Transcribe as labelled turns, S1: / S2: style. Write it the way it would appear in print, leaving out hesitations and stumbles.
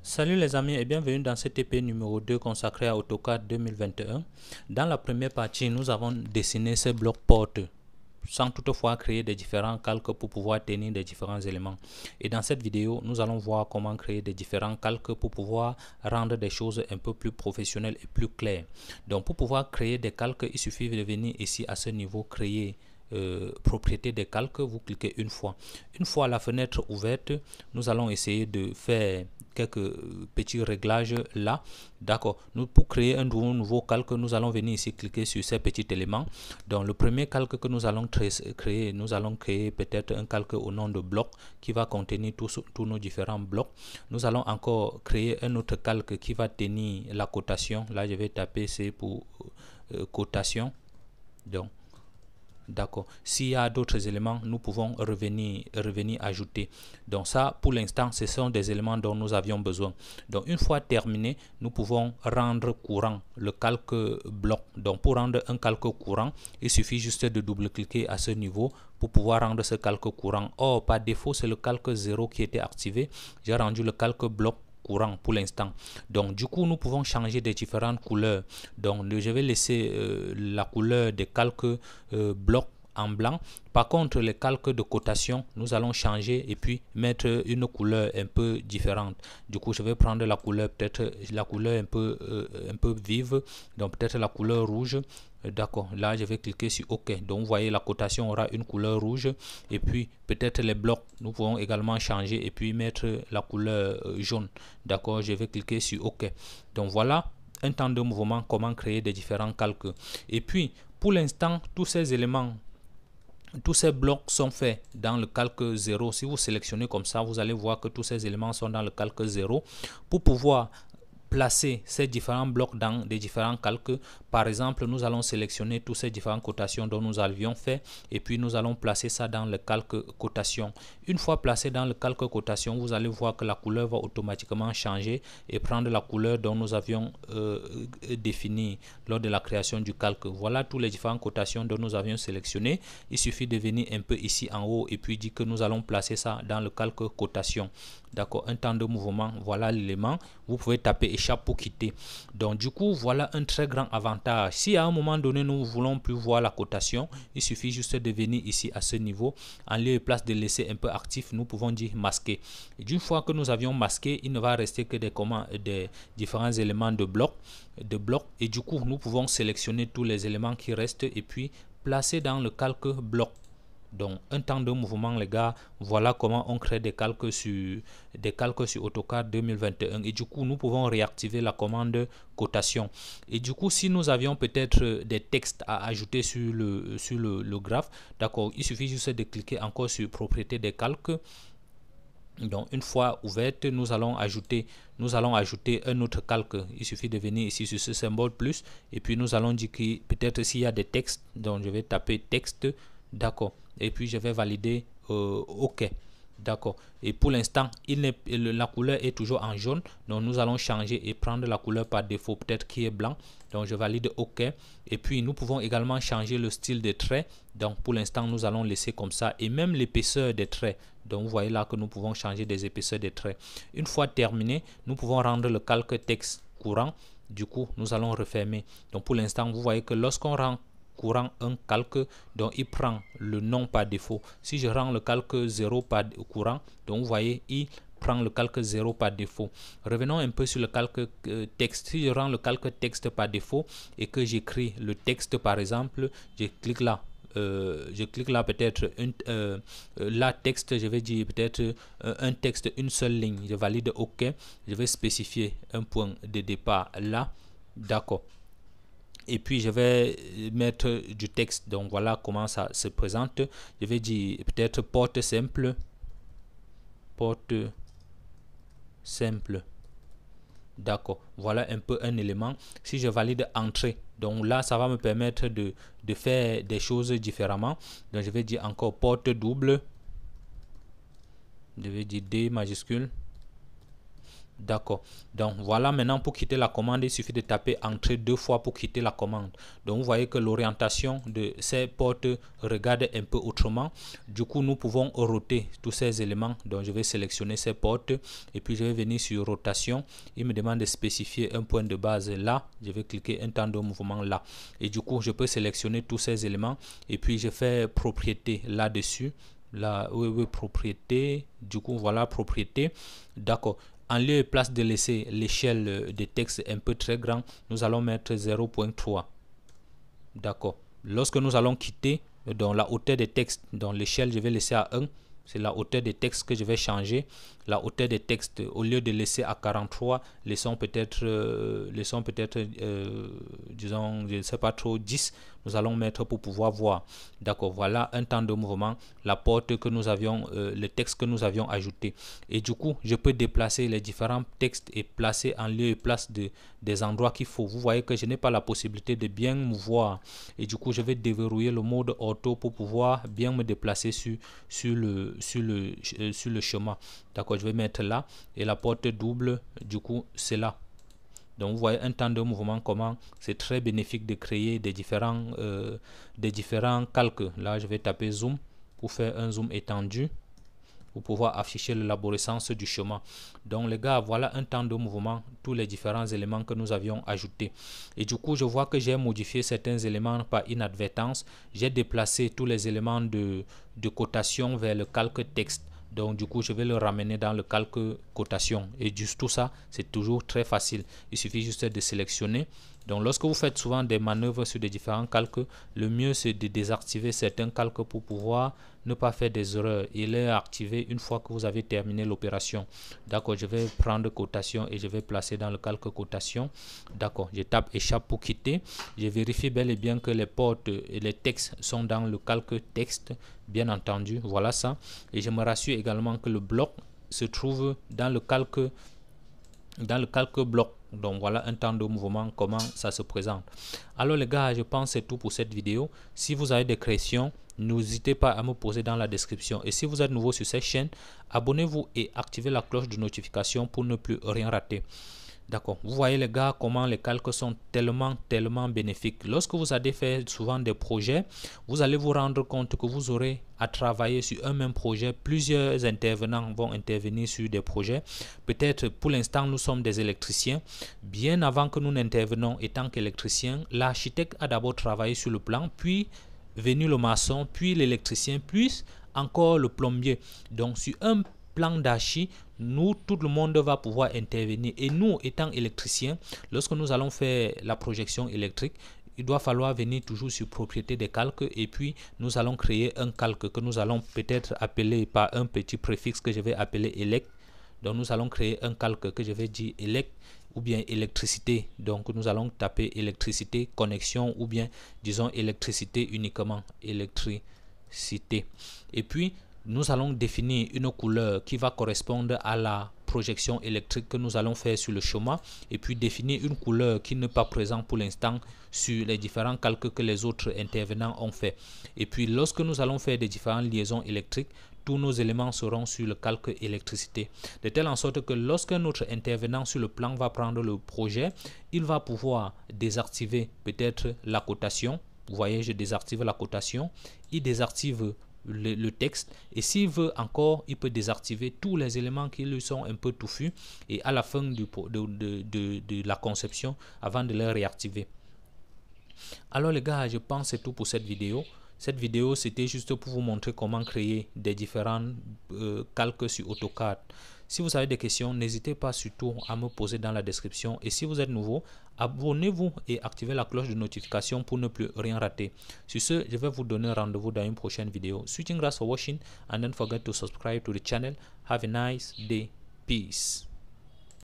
S1: Salut les amis et bienvenue dans cet EP numéro 2 consacré à AutoCAD 2021. Dans la première partie, nous avons dessiné ce bloc porte sans toutefois créer des différents calques pour pouvoir tenir des différents éléments. Et dans cette vidéo, nous allons voir comment créer des différents calques pour pouvoir rendre des choses un peu plus professionnelles et plus claires. Donc pour pouvoir créer des calques, il suffit de venir ici à ce niveau, créer propriété des calques, vous cliquez une fois. Une fois la fenêtre ouverte, nous allons essayer de faire quelques petits réglages là. D'accord. Pour créer un nouveau calque, nous allons venir ici cliquer sur ces petits éléments. Donc le premier calque que nous allons créer, nous allons créer peut-être un calque au nom de bloc qui va contenir tous nos différents blocs. Nous allons encore créer un autre calque qui va tenir la cotation. Là, je vais taper C pour cotation. Donc d'accord. S'il y a d'autres éléments, nous pouvons revenir ajouter. Donc ça, pour l'instant, ce sont des éléments dont nous avions besoin. Donc une fois terminé, nous pouvons rendre courant le calque bloc. Donc pour rendre un calque courant, il suffit juste de double-cliquer à ce niveau pour pouvoir rendre ce calque courant. Or, par défaut, c'est le calque 0 qui était activé. J'ai rendu le calque bloc courant pour l'instant. Donc du coup, nous pouvons changer des différentes couleurs. Donc je vais laisser la couleur des calques blocs en blanc. Par contre, les calques de cotation, nous allons changer et puis mettre une couleur un peu différente. Du coup, je vais prendre la couleur, peut-être la couleur un peu vive, donc peut-être la couleur rouge. D'accord, là je vais cliquer sur OK. Donc vous voyez, la cotation aura une couleur rouge. Et puis peut-être les blocs, nous pouvons également changer et puis mettre la couleur jaune. D'accord, je vais cliquer sur OK. Donc voilà un temps de mouvement, comment créer des différents calques. Et puis pour l'instant, tous ces éléments, tous ces blocs sont faits dans le calque 0. Si vous sélectionnez comme ça, vous allez voir que tous ces éléments sont dans le calque 0. Pour pouvoir placer ces différents blocs dans des différents calques, par exemple, nous allons sélectionner tous ces différentes cotations dont nous avions fait et puis nous allons placer ça dans le calque cotation. Une fois placé dans le calque cotation, vous allez voir que la couleur va automatiquement changer et prendre la couleur dont nous avions définie lors de la création du calque. Voilà tous les différentes cotations dont nous avions sélectionné. Il suffit de venir un peu ici en haut et puis dire que nous allons placer ça dans le calque cotation. D'accord, un temps de mouvement, voilà l'élément. Vous pouvez taper échappe pour quitter. Donc du coup, voilà un très grand avantage. Si à un moment donné, nous ne voulons plus voir la cotation, il suffit juste de venir ici à ce niveau. En lieu et place de laisser un peu actif, nous pouvons dire masquer. Et d'une fois que nous avions masqué, il ne va rester que des différents éléments de bloc. Et du coup, nous pouvons sélectionner tous les éléments qui restent et puis placer dans le calque bloc. Donc un temps de mouvement, les gars, voilà comment on crée des calques sur AutoCAD 2021. Et du coup, nous pouvons réactiver la commande cotation. Et du coup, si nous avions peut-être des textes à ajouter sur le graphe, d'accord, il suffit juste de cliquer encore sur propriété des calques. Donc une fois ouverte, nous allons ajouter un autre calque. Il suffit de venir ici sur ce symbole plus et puis nous allons dire que peut-être s'il y a des textes, donc je vais taper texte, d'accord, et puis je vais valider OK. D'accord. Et pour l'instant, la couleur est toujours en jaune. Donc nous allons changer et prendre la couleur par défaut, peut-être qui est blanc. Donc je valide OK. Et puis nous pouvons également changer le style des traits. Donc pour l'instant, nous allons laisser comme ça. Et même l'épaisseur des traits. Donc vous voyez là que nous pouvons changer des épaisseurs des traits. Une fois terminé, nous pouvons rendre le calque texte courant. Du coup, nous allons refermer. Donc pour l'instant, vous voyez que lorsqu'on rend courant un calque, donc il prend le nom par défaut. Si je rends le calque 0 par courant, donc vous voyez, il prend le calque 0 par défaut. Revenons un peu sur le calque texte. Si je rends le calque texte par défaut et que j'écris le texte par exemple, je clique là. Peut-être là texte, je vais dire peut-être un texte, une seule ligne. Je valide OK. Je vais spécifier un point de départ là. D'accord. Et puis je vais mettre du texte. Donc voilà comment ça se présente. Je vais dire peut-être porte simple. D'accord, voilà un peu un élément. Si je valide entrée, donc là ça va me permettre de faire des choses différemment. Donc je vais dire encore porte double. Je vais dire D majuscule. D'accord. Donc voilà, maintenant pour quitter la commande, il suffit de taper entrée 2 fois pour quitter la commande. Donc vous voyez que l'orientation de ces portes regarde un peu autrement. Du coup, nous pouvons roter tous ces éléments. Donc je vais sélectionner ces portes et puis je vais venir sur rotation. Il me demande de spécifier un point de base là. Je vais cliquer un temps de mouvement là. Et du coup, je peux sélectionner tous ces éléments et puis je fais propriété là-dessus. Là, oui, propriété. Du coup, voilà, propriété. D'accord. En lieu et place de laisser l'échelle de texte un peu très grand, nous allons mettre 0.3. D'accord. Lorsque nous allons quitter dans la hauteur des textes, dans l'échelle, je vais laisser à 1. C'est la hauteur des textes que je vais changer. La hauteur des textes, au lieu de laisser à 43, laissons peut-être, disons, je ne sais pas trop, 10. Nous allons mettre pour pouvoir voir. D'accord, voilà un temps de mouvement, la porte que nous avions, le texte que nous avions ajouté. Et du coup, je peux déplacer les différents textes et placer en lieu et place des endroits qu'il faut. Vous voyez que je n'ai pas la possibilité de bien me voir. Et du coup, je vais déverrouiller le mode auto pour pouvoir bien me déplacer sur le chemin. D'accord, je vais mettre là et la porte double, du coup, c'est là. Donc vous voyez un temps de mouvement, comment c'est très bénéfique de créer des différents calques. Là, je vais taper zoom pour faire un zoom étendu pour pouvoir afficher l'arborescence du chemin. Donc les gars, voilà un temps de mouvement, tous les différents éléments que nous avions ajoutés. Et du coup, je vois que j'ai modifié certains éléments par inadvertance. J'ai déplacé tous les éléments de cotation vers le calque texte. Donc du coup, je vais le ramener dans le calque cotation. Et juste tout ça, c'est toujours très facile. Il suffit juste de sélectionner. Donc lorsque vous faites souvent des manœuvres sur des différents calques, le mieux c'est de désactiver certains calques pour pouvoir ne pas faire des erreurs. Il est activé une fois que vous avez terminé l'opération. D'accord, je vais prendre cotation et je vais placer dans le calque cotation. D'accord, je tape échappe pour quitter. Je vérifie bel et bien que les portes et les textes sont dans le calque texte. Bien entendu, voilà ça. Et je me rassure également que le bloc se trouve dans le calque bloc. Donc voilà un temps de mouvement, comment ça se présente. Alors les gars, je pense c'est tout pour cette vidéo. Si vous avez des questions, n'hésitez pas à me poser dans la description. Et si vous êtes nouveau sur cette chaîne, abonnez-vous et activez la cloche de notification pour ne plus rien rater. D'accord, vous voyez les gars comment les calques sont tellement bénéfiques. Lorsque vous allez faire souvent des projets, vous allez vous rendre compte que vous aurez à travailler sur un même projet. Plusieurs intervenants vont intervenir sur des projets. Peut-être pour l'instant nous sommes des électriciens. Bien avant que nous n'intervenons étant qu'électriciens, l'architecte a d'abord travaillé sur le plan, puis venu le maçon, puis l'électricien, puis encore le plombier. Donc sur un plan d'archi, nous, tout le monde va pouvoir intervenir. Et nous, étant électriciens, lorsque nous allons faire la projection électrique, il doit falloir venir toujours sur propriété des calques et puis nous allons créer un calque que nous allons peut-être appeler par un petit préfixe que je vais appeler élect. Donc nous allons créer un calque que je vais dire élect ou bien électricité. Donc nous allons taper électricité, connexion ou bien disons électricité uniquement, électricité. Et puis nous allons définir une couleur qui va correspondre à la projection électrique que nous allons faire sur le schéma et puis définir une couleur qui n'est pas présente pour l'instant sur les différents calques que les autres intervenants ont fait. Et puis lorsque nous allons faire des différentes liaisons électriques, tous nos éléments seront sur le calque électricité. De telle en sorte que lorsque notre intervenant sur le plan va prendre le projet, il va pouvoir désactiver peut-être la cotation. Vous voyez, je désactive la cotation. Il désactive le texte et s'il veut encore, il peut désactiver tous les éléments qui lui sont un peu touffus et à la fin de la conception avant de les réactiver. Alors les gars, je pense c'est tout pour cette vidéo. Cette vidéo, c'était juste pour vous montrer comment créer des différents calques sur AutoCAD. Si vous avez des questions, n'hésitez pas surtout à me poser dans la description. Et si vous êtes nouveau, abonnez-vous et activez la cloche de notification pour ne plus rien rater. Sur ce, je vais vous donner rendez-vous dans une prochaine vidéo. Switching grass for watching and don't forget to subscribe to the channel. Have a nice day. Peace.